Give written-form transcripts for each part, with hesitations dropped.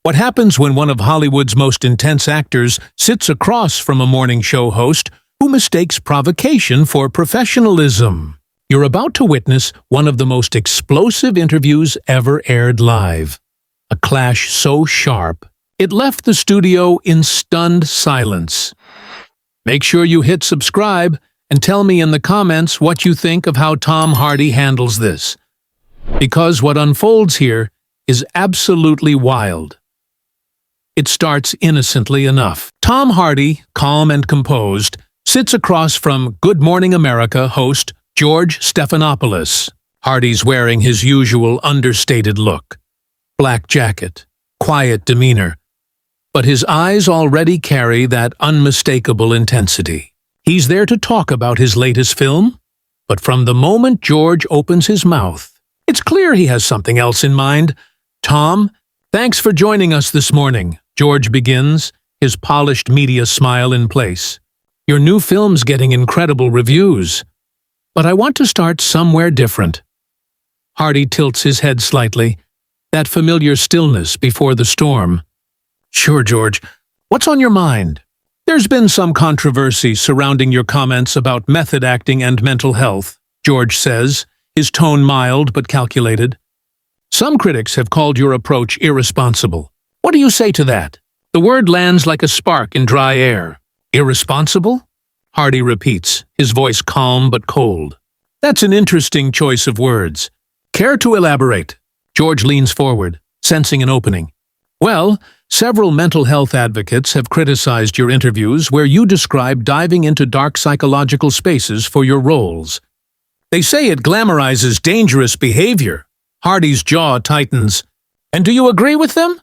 What happens when one of Hollywood's most intense actors sits across from a morning show host who mistakes provocation for professionalism? You're about to witness one of the most explosive interviews ever aired live. A clash so sharp, it left the studio in stunned silence. Make sure you hit subscribe and tell me in the comments what you think of how Tom Hardy handles this. Because what unfolds here is absolutely wild. It starts innocently enough. Tom Hardy, calm and composed, sits across from Good Morning America host George Stephanopoulos. Hardy's wearing his usual understated look. Black jacket, quiet demeanor. But his eyes already carry that unmistakable intensity. He's there to talk about his latest film, but from the moment George opens his mouth, it's clear he has something else in mind. "Tom, thanks for joining us this morning," George begins, his polished media smile in place. "Your new film's getting incredible reviews. But I want to start somewhere different." Hardy tilts his head slightly, that familiar stillness before the storm. "Sure, George. What's on your mind?" "There's been some controversy surrounding your comments about method acting and mental health," George says, his tone mild but calculated. "Some critics have called your approach irresponsible. What do you say to that?" The word lands like a spark in dry air. "Irresponsible?" Hardy repeats, his voice calm but cold. "That's an interesting choice of words. Care to elaborate?" George leans forward, sensing an opening. "Well, several mental health advocates have criticized your interviews where you describe diving into dark psychological spaces for your roles. They say it glamorizes dangerous behavior." Hardy's jaw tightens. "And do you agree with them?"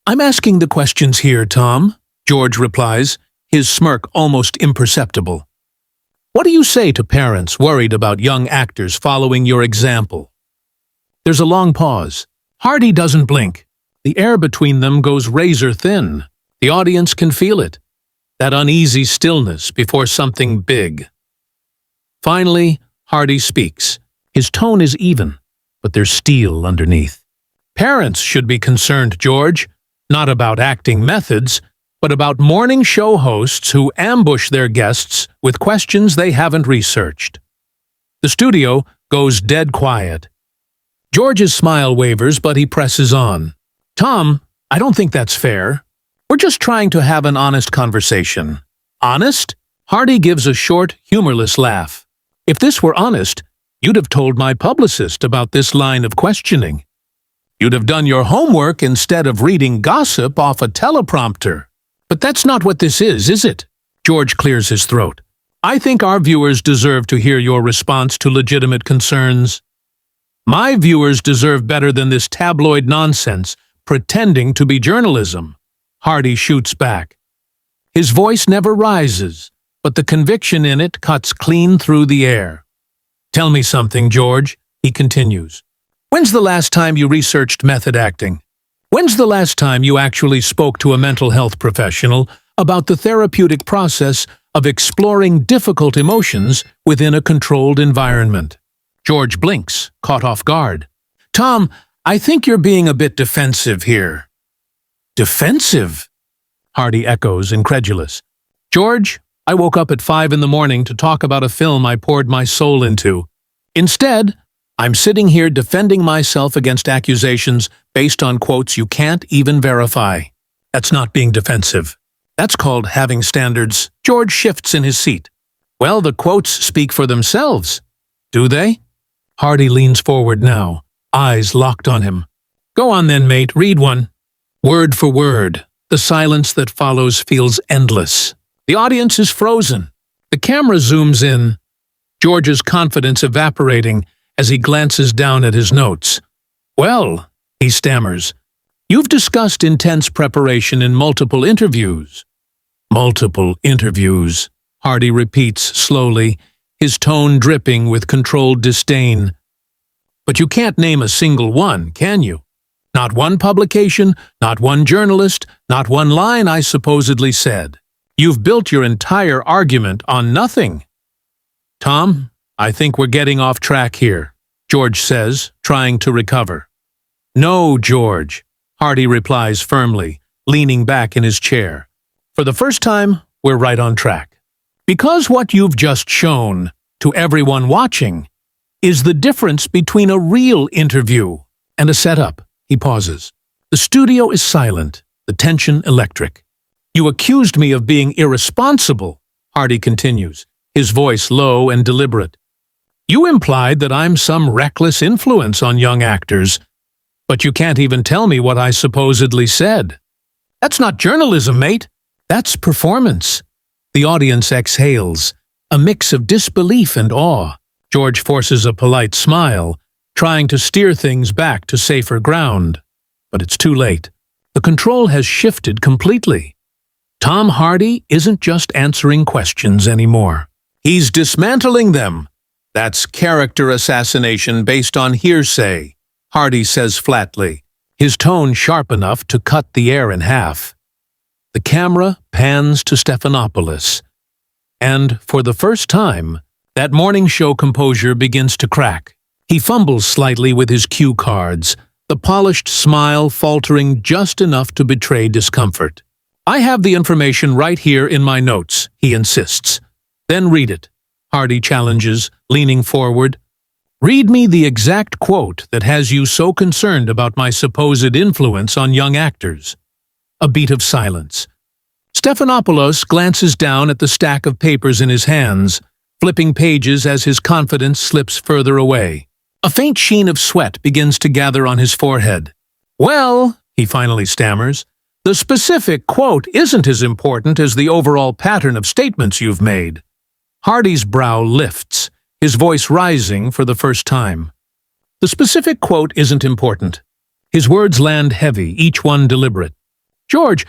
"I'm asking the questions here, Tom," George replies, his smirk almost imperceptible. "What do you say to parents worried about young actors following your example?" There's a long pause. Hardy doesn't blink. The air between them goes razor thin. The audience can feel it. That uneasy stillness before something big. Finally, Hardy speaks. His tone is even, but there's steel underneath. "Parents should be concerned, George. Not about acting methods, but about morning show hosts who ambush their guests with questions they haven't researched." The studio goes dead quiet. George's smile wavers, but he presses on. "Tom, I don't think that's fair. We're just trying to have an honest conversation." "Honest?" Hardy gives a short, humorless laugh. "If this were honest, you'd have told my publicist about this line of questioning. You'd have done your homework instead of reading gossip off a teleprompter. But that's not what this is it?" George clears his throat. "I think our viewers deserve to hear your response to legitimate concerns." "My viewers deserve better than this tabloid nonsense pretending to be journalism," Hardy shoots back. His voice never rises, but the conviction in it cuts clean through the air. "Tell me something, George," he continues. "When's the last time you researched method acting? When's the last time you actually spoke to a mental health professional about the therapeutic process of exploring difficult emotions within a controlled environment?" George blinks, caught off guard. "Tom, I think you're being a bit defensive here." "Defensive?" Hardy echoes, incredulous. "George, I woke up at 5 in the morning to talk about a film I poured my soul into. Instead, I'm sitting here defending myself against accusations based on quotes you can't even verify. That's not being defensive. That's called having standards." George shifts in his seat. "Well, the quotes speak for themselves. Do they?" Hardy leans forward now, eyes locked on him. "Go on then, mate, read one." Word for word, the silence that follows feels endless. The audience is frozen. The camera zooms in, George's confidence evaporating as he glances down at his notes. "Well," he stammers, "you've discussed intense preparation in multiple interviews." "Multiple interviews," Hardy repeats slowly, his tone dripping with controlled disdain. "But you can't name a single one, can you? Not one publication, not one journalist, not one line I supposedly said. You've built your entire argument on nothing." "Tom, I think we're getting off track here," George says, trying to recover. "No, George," Hardy replies firmly, leaning back in his chair. For the first time, we're right on track. Because what you've just shown, to everyone watching, is the difference between a real interview and a setup. He pauses. The studio is silent, the tension electric. You accused me of being irresponsible, Hardy continues, his voice low and deliberate. You implied that I'm some reckless influence on young actors, but you can't even tell me what I supposedly said. That's not journalism, mate. That's performance. The audience exhales, a mix of disbelief and awe. George forces a polite smile, trying to steer things back to safer ground. But it's too late. The control has shifted completely. Tom Hardy isn't just answering questions anymore. He's dismantling them. That's character assassination based on hearsay, Hardy says flatly, his tone sharp enough to cut the air in half. The camera pans to Stephanopoulos, and for the first time, that morning show composure begins to crack. He fumbles slightly with his cue cards, the polished smile faltering just enough to betray discomfort. I have the information right here in my notes, he insists. Then read it, Hardy challenges, leaning forward. Read me the exact quote that has you so concerned about my supposed influence on young actors. A beat of silence. Stephanopoulos glances down at the stack of papers in his hands, flipping pages as his confidence slips further away. A faint sheen of sweat begins to gather on his forehead. Well, he finally stammers, the specific quote isn't as important as the overall pattern of statements you've made. Hardy's brow lifts, his voice rising for the first time. The specific quote isn't important. His words land heavy, each one deliberate. George,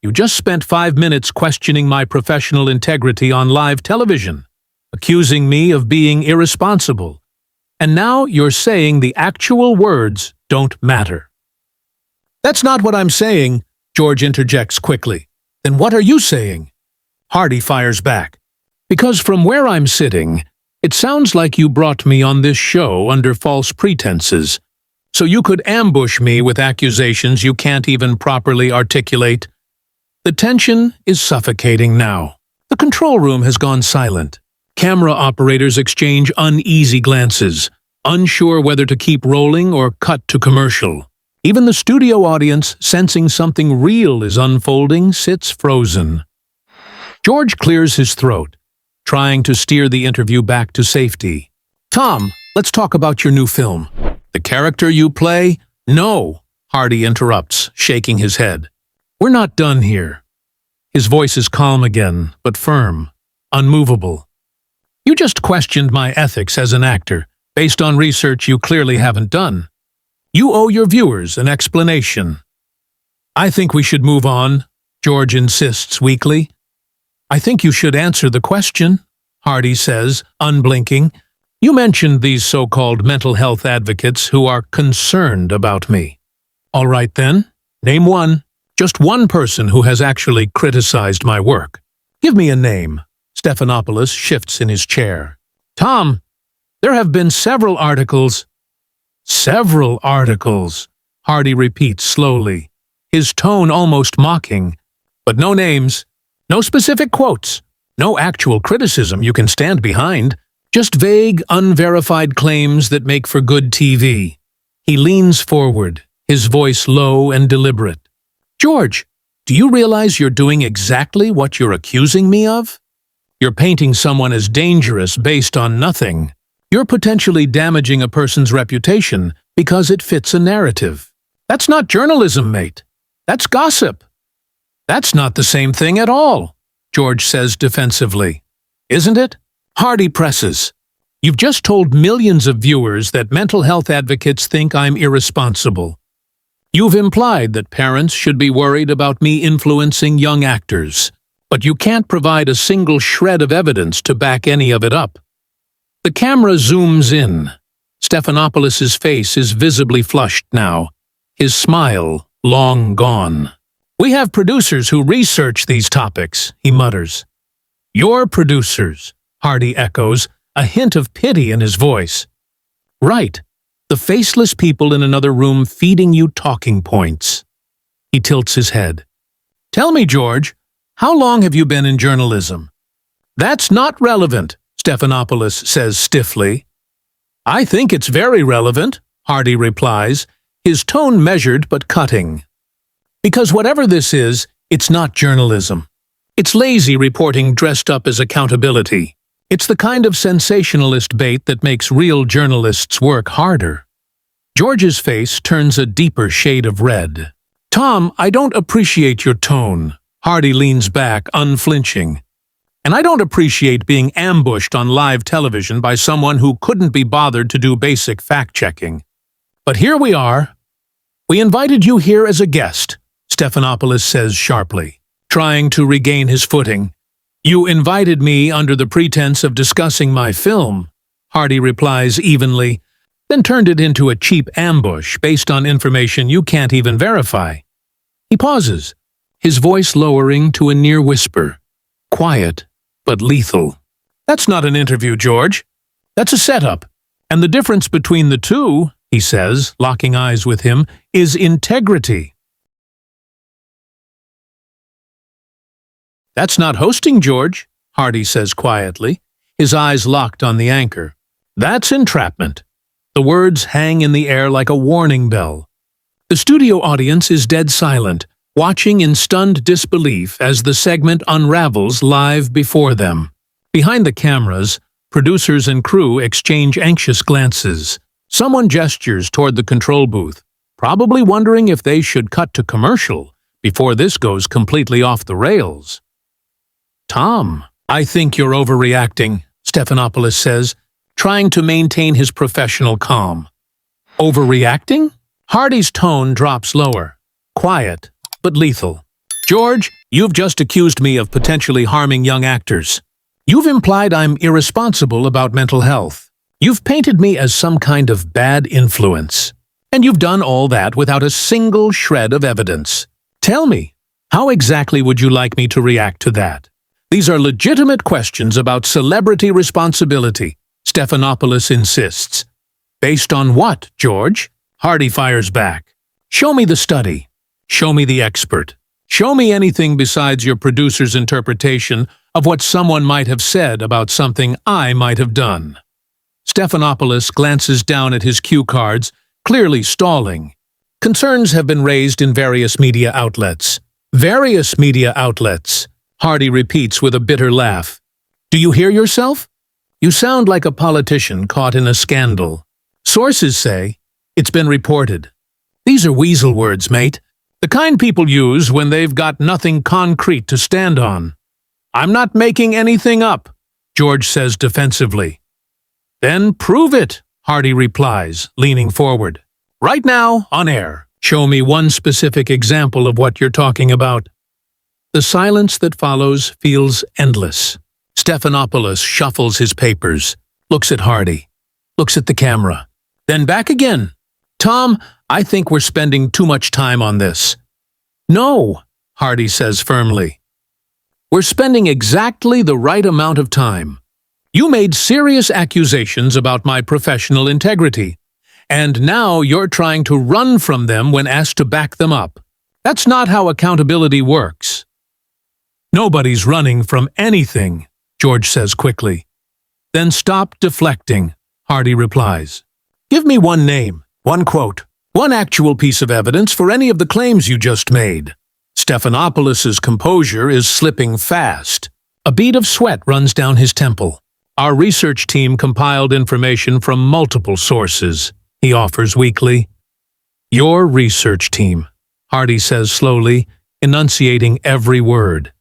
you just spent 5 minutes questioning my professional integrity on live television, accusing me of being irresponsible. And now you're saying the actual words don't matter. That's not what I'm saying, George interjects quickly. Then what are you saying? Hardy fires back. Because from where I'm sitting, it sounds like you brought me on this show under false pretenses, so you could ambush me with accusations you can't even properly articulate. The tension is suffocating now. The control room has gone silent. Camera operators exchange uneasy glances, unsure whether to keep rolling or cut to commercial. Even the studio audience, sensing something real is unfolding, sits frozen. George clears his throat, trying to steer the interview back to safety. Tom, let's talk about your new film. The character you play? No, Hardy interrupts, shaking his head. We're not done here. His voice is calm again, but firm, unmovable. You just questioned my ethics as an actor, based on research you clearly haven't done. You owe your viewers an explanation. I think we should move on, George insists weakly. I think you should answer the question, Hardy says, unblinking. You mentioned these so-called mental health advocates who are concerned about me. All right then, name one. Just one person who has actually criticized my work. Give me a name. Stephanopoulos shifts in his chair. Tom, there have been several articles. Several articles, Hardy repeats slowly, his tone almost mocking. But no names, no specific quotes, no actual criticism you can stand behind, just vague, unverified claims that make for good TV. He leans forward, his voice low and deliberate. George, do you realize you're doing exactly what you're accusing me of? You're painting someone as dangerous based on nothing. You're potentially damaging a person's reputation because it fits a narrative. That's not journalism, mate. That's gossip. That's not the same thing at all, George says defensively. Isn't it? Hardy presses. You've just told millions of viewers that mental health advocates think I'm irresponsible. You've implied that parents should be worried about me influencing young actors, but you can't provide a single shred of evidence to back any of it up. The camera zooms in. Stephanopoulos' face is visibly flushed now, his smile long gone. We have producers who research these topics, he mutters. Your producers, Hardy echoes, a hint of pity in his voice. Right, the faceless people in another room feeding you talking points. He tilts his head. Tell me, George, how long have you been in journalism? That's not relevant, Stephanopoulos says stiffly. I think it's very relevant, Hardy replies, his tone measured but cutting. Because whatever this is, it's not journalism. It's lazy reporting dressed up as accountability. It's the kind of sensationalist bait that makes real journalists work harder. George's face turns a deeper shade of red. Tom, I don't appreciate your tone. Hardy leans back, unflinching. And I don't appreciate being ambushed on live television by someone who couldn't be bothered to do basic fact-checking. But here we are. We invited you here as a guest, Stephanopoulos says sharply, trying to regain his footing. You invited me under the pretense of discussing my film, Hardy replies evenly, then turned it into a cheap ambush based on information you can't even verify. He pauses, his voice lowering to a near whisper, quiet but lethal. That's not an interview, George. That's a setup. And the difference between the two, he says, locking eyes with him, is integrity. That's not hosting, George, Hardy says quietly, his eyes locked on the anchor. That's entrapment. The words hang in the air like a warning bell. The studio audience is dead silent, watching in stunned disbelief as the segment unravels live before them. Behind the cameras, producers and crew exchange anxious glances. Someone gestures toward the control booth, probably wondering if they should cut to commercial before this goes completely off the rails. Tom, I think you're overreacting, Stephanopoulos says, trying to maintain his professional calm. Overreacting? Hardy's tone drops lower, quiet but lethal. George, you've just accused me of potentially harming young actors. You've implied I'm irresponsible about mental health. You've painted me as some kind of bad influence. And you've done all that without a single shred of evidence. Tell me, how exactly would you like me to react to that? These are legitimate questions about celebrity responsibility, Stephanopoulos insists. Based on what, George? Hardy fires back. Show me the study. Show me the expert. Show me anything besides your producer's interpretation of what someone might have said about something I might have done. Stephanopoulos glances down at his cue cards, clearly stalling. Concerns have been raised in various media outlets. Various media outlets, Hardy repeats with a bitter laugh. Do you hear yourself? You sound like a politician caught in a scandal. Sources say, it's been reported. These are weasel words, mate. The kind people use when they've got nothing concrete to stand on. I'm not making anything up, George says defensively. Then prove it, Hardy replies, leaning forward. Right now, on air, show me one specific example of what you're talking about. The silence that follows feels endless. Stephanopoulos shuffles his papers, looks at Hardy, looks at the camera, then back again. Tom, I think we're spending too much time on this. No, Hardy says firmly. We're spending exactly the right amount of time. You made serious accusations about my professional integrity, and now you're trying to run from them when asked to back them up. That's not how accountability works. Nobody's running from anything, George says quickly. Then stop deflecting, Hardy replies. Give me one name, one quote, one actual piece of evidence for any of the claims you just made. Stephanopoulos' composure is slipping fast. A bead of sweat runs down his temple. Our research team compiled information from multiple sources, he offers weakly. Your research team, Hardy says slowly, enunciating every word.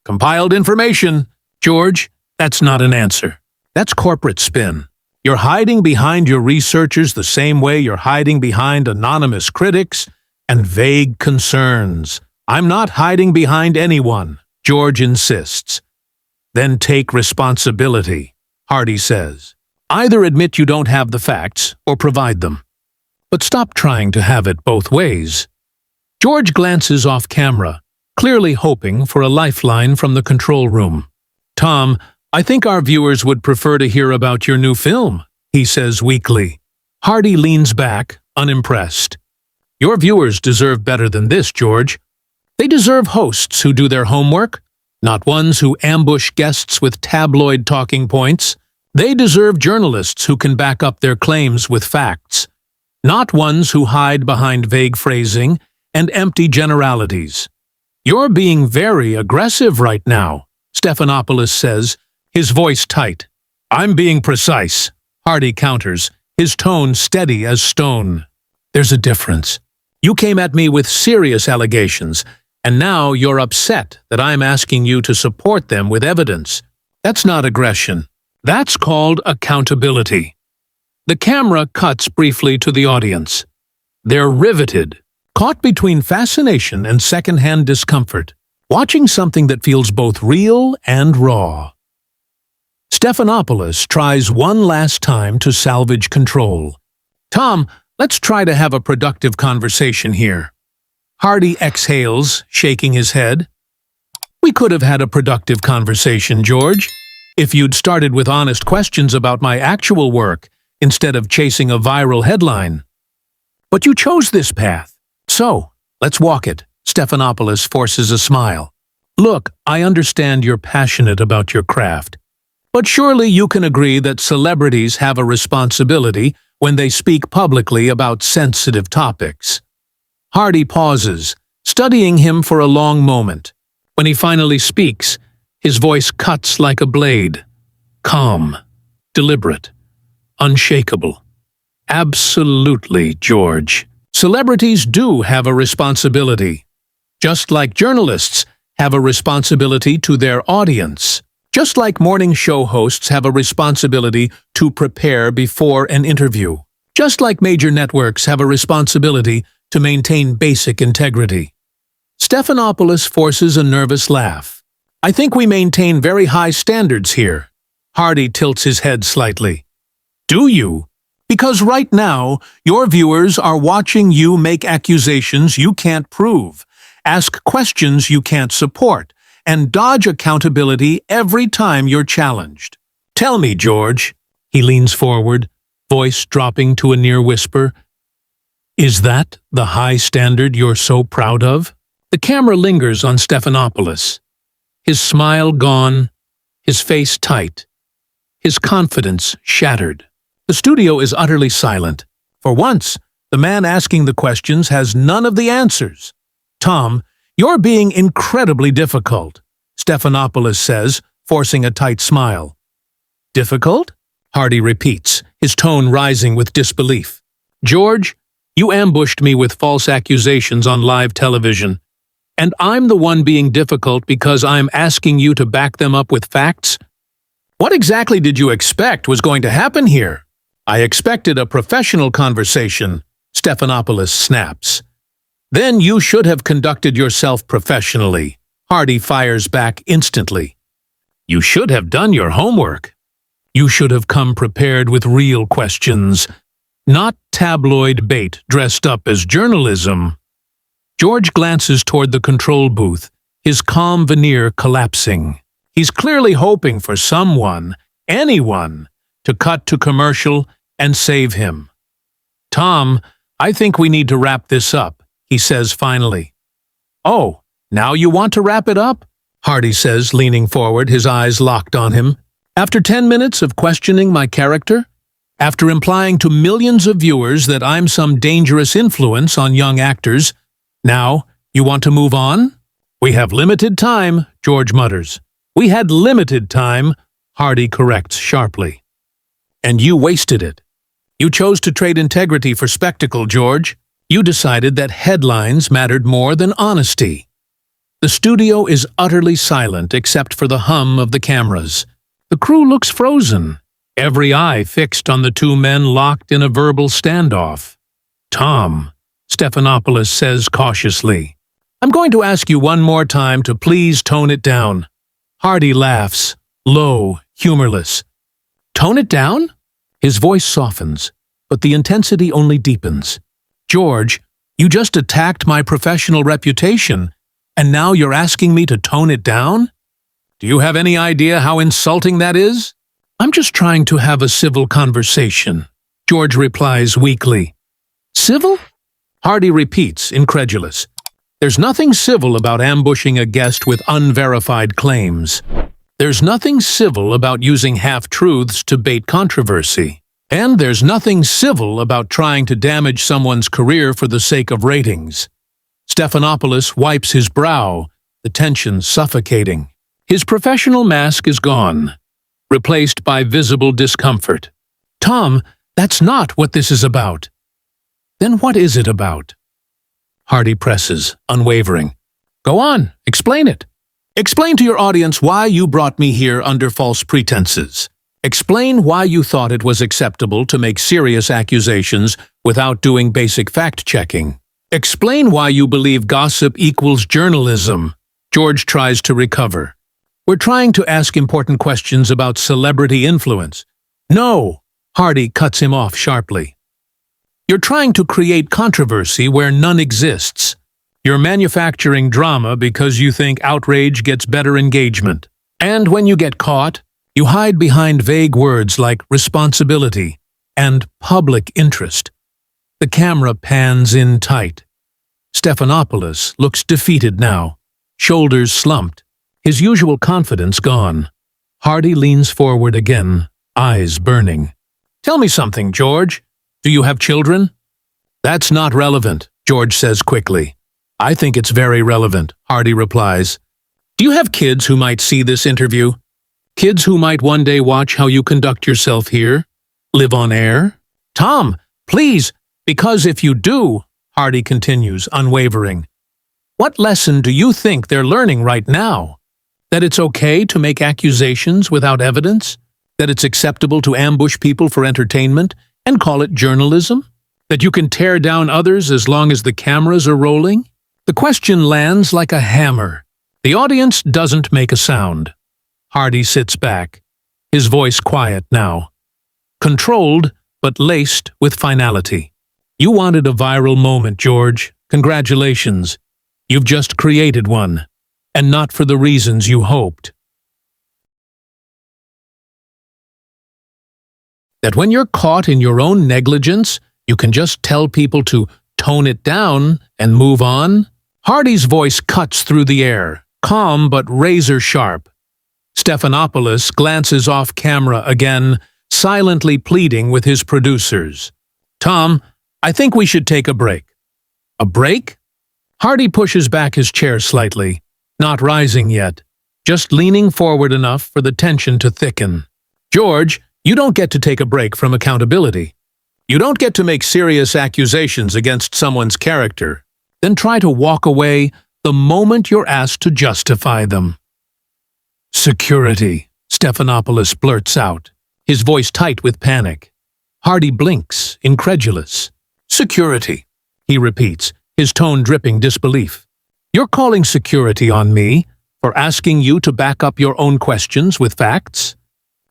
Compiled information, George, that's not an answer. That's corporate spin. You're hiding behind your researchers the same way you're hiding behind anonymous critics and vague concerns. I'm not hiding behind anyone, George insists. Then take responsibility, Hardy says. Either admit you don't have the facts or provide them. But stop trying to have it both ways. George glances off camera, clearly hoping for a lifeline from the control room. Tom, I think our viewers would prefer to hear about your new film, he says weakly. Hardy leans back, unimpressed. Your viewers deserve better than this, George. They deserve hosts who do their homework, not ones who ambush guests with tabloid talking points. They deserve journalists who can back up their claims with facts, not ones who hide behind vague phrasing and empty generalities. You're being very aggressive right now, Stephanopoulos says, his voice tight. I'm being precise, Hardy counters, his tone steady as stone. There's a difference. You came at me with serious allegations, and now you're upset that I'm asking you to support them with evidence. That's not aggression. That's called accountability. The camera cuts briefly to the audience. They're riveted, caught between fascination and secondhand discomfort, watching something that feels both real and raw. Stephanopoulos tries one last time to salvage control. Tom, let's try to have a productive conversation here. Hardy exhales, shaking his head. We could have had a productive conversation, George, if you'd started with honest questions about my actual work instead of chasing a viral headline. But you chose this path. So, let's walk it. Stephanopoulos forces a smile. Look, I understand you're passionate about your craft. But surely you can agree that celebrities have a responsibility when they speak publicly about sensitive topics. Hardy pauses, studying him for a long moment. When he finally speaks, his voice cuts like a blade. Calm, deliberate, unshakable. Absolutely, George. Celebrities do have a responsibility. Just like journalists have a responsibility to their audience. Just like morning show hosts have a responsibility to prepare before an interview. Just like major networks have a responsibility to maintain basic integrity. Stephanopoulos forces a nervous laugh. I think we maintain very high standards here. Hardy tilts his head slightly. Do you? Because right now, your viewers are watching you make accusations you can't prove, ask questions you can't support, and dodge accountability every time you're challenged. Tell me, George. He leans forward, voice dropping to a near whisper. Is that the high standard you're so proud of? The camera lingers on Stephanopoulos. His smile gone, his face tight, his confidence shattered. The studio is utterly silent. For once, the man asking the questions has none of the answers. Tom, you're being incredibly difficult, Stephanopoulos says, forcing a tight smile. Difficult? Hardy repeats, his tone rising with disbelief. George, you ambushed me with false accusations on live television, and I'm the one being difficult because I'm asking you to back them up with facts? What exactly did you expect was going to happen here? I expected a professional conversation, Stephanopoulos snaps. Then you should have conducted yourself professionally, Hardy fires back instantly. You should have done your homework. You should have come prepared with real questions, not tabloid bait dressed up as journalism. George glances toward the control booth, his calm veneer collapsing. He's clearly hoping for someone, anyone, to cut to commercial and save him. Tom, I think we need to wrap this up, he says finally. Oh, now you want to wrap it up? Hardy says, leaning forward, his eyes locked on him. After 10 minutes of questioning my character? After implying to millions of viewers that I'm some dangerous influence on young actors, now you want to move on? We have limited time, George mutters. We had limited time, Hardy corrects sharply. And you wasted it. You chose to trade integrity for spectacle, George. You decided that headlines mattered more than honesty. The studio is utterly silent except for the hum of the cameras. The crew looks frozen, every eye fixed on the two men locked in a verbal standoff. Tom, Stephanopoulos says cautiously, I'm going to ask you one more time to please tone it down. Hardy laughs, low, humorless. Tone it down? His voice softens, but the intensity only deepens. George, you just attacked my professional reputation, and now you're asking me to tone it down? Do you have any idea how insulting that is? I'm just trying to have a civil conversation, George replies weakly. Civil? Hardy repeats, incredulous. There's nothing civil about ambushing a guest with unverified claims. There's nothing civil about using half-truths to bait controversy. And there's nothing civil about trying to damage someone's career for the sake of ratings. Stephanopoulos wipes his brow, the tension suffocating. His professional mask is gone, replaced by visible discomfort. Tom, that's not what this is about. Then what is it about? Hardy presses, unwavering. Go on, explain it. Explain to your audience why you brought me here under false pretenses. Explain why you thought it was acceptable to make serious accusations without doing basic fact-checking. Explain why you believe gossip equals journalism. George tries to recover. We're trying to ask important questions about celebrity influence. No, Hardy cuts him off sharply. You're trying to create controversy where none exists. You're manufacturing drama because you think outrage gets better engagement. And when you get caught, you hide behind vague words like responsibility and public interest. The camera pans in tight. Stephanopoulos looks defeated now, shoulders slumped, his usual confidence gone. Hardy leans forward again, eyes burning. Tell me something, George. Do you have children? That's not relevant, George says quickly. I think it's very relevant, Hardy replies. Do you have kids who might see this interview? Kids who might one day watch how you conduct yourself here? Live on air? Tom, please, because if you do, Hardy continues, unwavering. What lesson do you think they're learning right now? That it's okay to make accusations without evidence? That it's acceptable to ambush people for entertainment and call it journalism? That you can tear down others as long as the cameras are rolling? The question lands like a hammer. The audience doesn't make a sound. Hardy sits back, his voice quiet now. Controlled, but laced with finality. You wanted a viral moment, George. Congratulations. You've just created one, and not for the reasons you hoped. That when you're caught in your own negligence, you can just tell people to tone it down and move on? Hardy's voice cuts through the air, calm but razor-sharp. Stephanopoulos glances off camera again, silently pleading with his producers. Tom, I think we should take a break. A break? Hardy pushes back his chair slightly, not rising yet, just leaning forward enough for the tension to thicken. George, you don't get to take a break from accountability. You don't get to make serious accusations against someone's character, then try to walk away the moment you're asked to justify them. Security, Stephanopoulos blurts out, his voice tight with panic. Hardy blinks, incredulous. Security, he repeats, his tone dripping disbelief. You're calling security on me for asking you to back up your own questions with facts?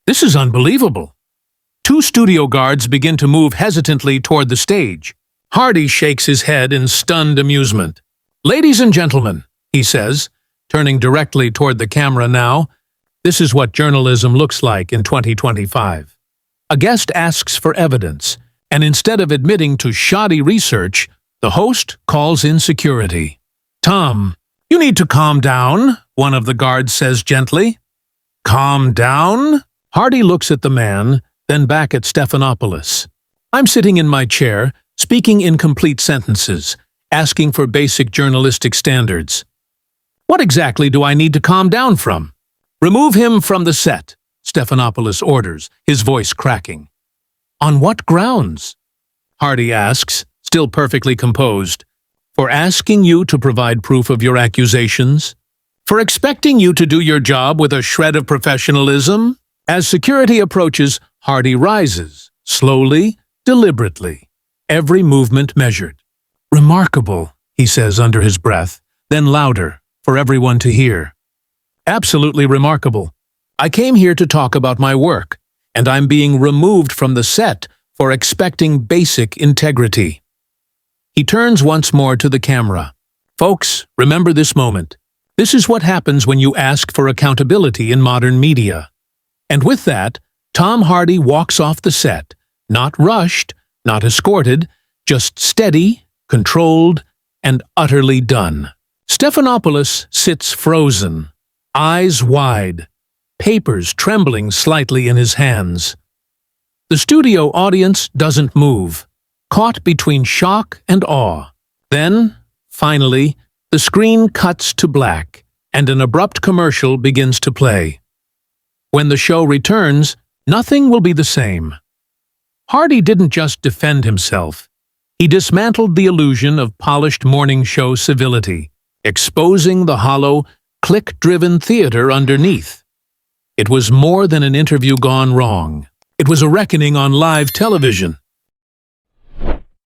This is unbelievable. Two studio guards begin to move hesitantly toward the stage. Hardy shakes his head in stunned amusement. Ladies and gentlemen, he says, turning directly toward the camera now, this is what journalism looks like in 2025. A guest asks for evidence, and instead of admitting to shoddy research, the host calls in security. Tom, you need to calm down, one of the guards says gently. Calm down? Hardy looks at the man, then back at Stephanopoulos. I'm sitting in my chair, speaking in complete sentences, asking for basic journalistic standards. What exactly do I need to calm down from? Remove him from the set, Stephanopoulos orders, his voice cracking. On what grounds? Hardy asks, still perfectly composed. For asking you to provide proof of your accusations? For expecting you to do your job with a shred of professionalism? As security approaches, Hardy rises, slowly, deliberately, every movement measured. Remarkable, he says under his breath, then louder, for everyone to hear. Absolutely remarkable. I came here to talk about my work, and I'm being removed from the set for expecting basic integrity. He turns once more to the camera. Folks, remember this moment. This is what happens when you ask for accountability in modern media. And with that, Tom Hardy walks off the set, not rushed, not escorted, just steady, controlled, and utterly done. Stephanopoulos sits frozen, eyes wide, papers trembling slightly in his hands. The studio audience doesn't move, caught between shock and awe. Then, finally, the screen cuts to black, and an abrupt commercial begins to play. When the show returns, nothing will be the same. Hardy didn't just defend himself. He dismantled the illusion of polished morning show civility, exposing the hollow, click-driven theater underneath. It was more than an interview gone wrong. It was a reckoning on live television.